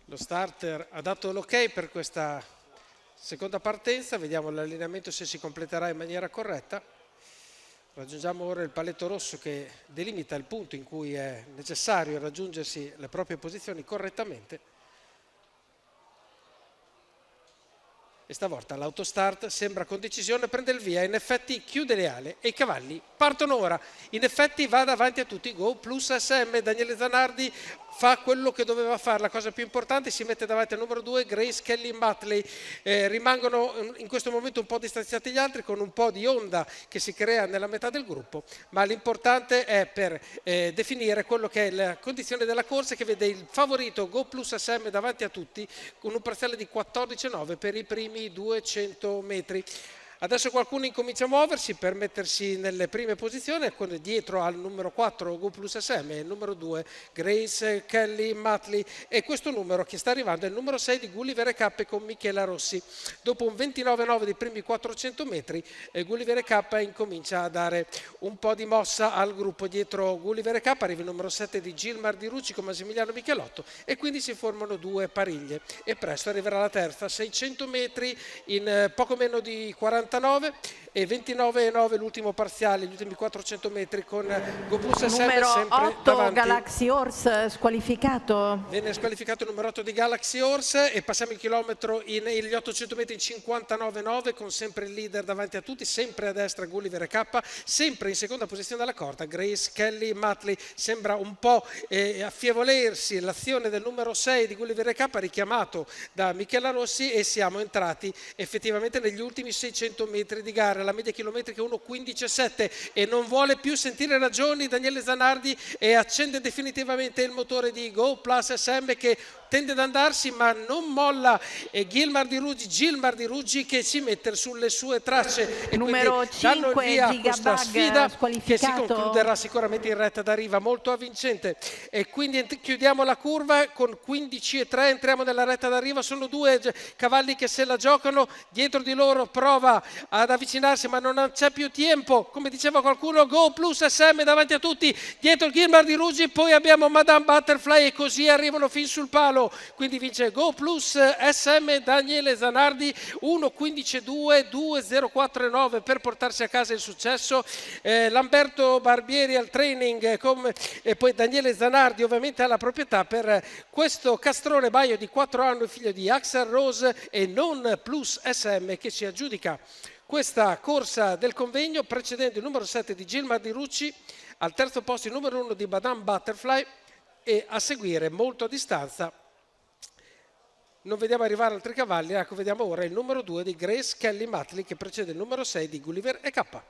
Lo starter ha dato l'ok per questa seconda partenza, vediamo l'allineamento se si completerà in maniera corretta. Raggiungiamo ora il paletto rosso che delimita il punto in cui è necessario raggiungersi le proprie posizioni correttamente. E stavolta l'autostart sembra con decisione prende il via, in effetti chiude le ali e i cavalli partono ora. In effetti va davanti a tutti, Go Plus SM, Daniele Zanardi fa quello che doveva fare, la cosa più importante, si mette davanti al numero 2 Grace Kelly Matley. Rimangono in questo momento un po' distanziati gli altri con un po' di onda che si crea nella metà del gruppo, ma l'importante è per definire quello che è la condizione della corsa, che vede il favorito Go Plus SM davanti a tutti con un parziale di 14,9 per i primi 200 metri. Adesso qualcuno incomincia a muoversi per mettersi nelle prime posizioni, dietro al numero 4 Go Plus SM e il numero 2 Grace Kelly Matley, e questo numero che sta arrivando è il numero 6 di Gulliver K con Michela Rossi. Dopo un 29,9 dei primi 400 metri Gulliver K incomincia a dare un po' di mossa al gruppo. Dietro Gulliver K arriva il numero 7 di Gilmar Di Rucci con Massimiliano Michelotto e quindi si formano due pariglie e presto arriverà la terza, 600 metri in poco meno di 40 e 29,9 l'ultimo parziale, gli ultimi 400 metri con Go Plus SM numero sempre 8 davanti. Galaxy Horse squalificato. Viene squalificato il numero 8 di Galaxy Horse e passiamo il chilometro gli 800 metri in 59,9 con sempre il leader davanti a tutti, sempre a destra Gulliver K, sempre in seconda posizione dalla corda Grace Kelly Matley. Sembra un po' affievolersi l'azione del numero 6 di Gulliver K richiamato da Michela Rossi e siamo entrati effettivamente negli ultimi 600 metri di gara, la media chilometrica 1,15,7 e non vuole più sentire ragioni Daniele Zanardi e accende definitivamente il motore di Go Plus SM che tende ad andarsi ma non molla Gilmar Di Rucci che si mette sulle sue tracce e numero 5 via questa sfida che si concluderà sicuramente in retta d'arriva molto avvincente. E quindi chiudiamo la curva con 15,3, entriamo nella retta d'arriva, sono due cavalli che se la giocano, dietro di loro prova ad avvicinarsi ma non c'è più tempo, come diceva qualcuno, Go Plus SM davanti a tutti, dietro il Gilmar Di Rucci, poi abbiamo Madame Butterfly e così arrivano fin sul palo. Quindi vince Go Plus SM Daniele Zanardi 1,15,2, 2,04,9 per portarsi a casa il successo. Lamberto Barbieri al training e poi Daniele Zanardi ovviamente alla proprietà per questo castrone baio di 4 anni, figlio di Axel Rose e non Plus SM, che si aggiudica questa corsa del convegno precedendo il numero 7 di Gilmar Di Rucci, al terzo posto il numero 1 di Madame Butterfly e a seguire molto a distanza non vediamo arrivare altri cavalli, ecco vediamo ora il numero 2 di Grace Kelly Matley che precede il numero 6 di Gulliver K.